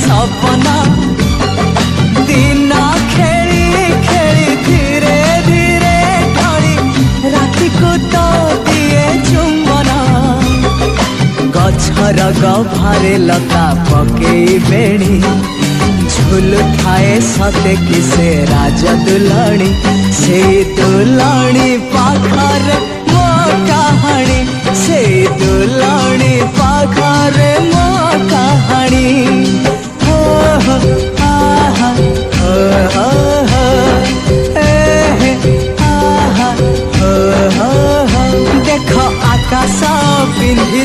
सपना दिन खेली खेली धीरे धीरे ढली राति को तो दिए चुंबना गछर गभारे लता पकई बेणी झुलु थाए सते कि से राज दुलाणी से दुलाणी पाखर मो कहानी से दुलाणी पाखर मो कहानी हो आहा हो हो ए आहा हो देख आकाश पिंधि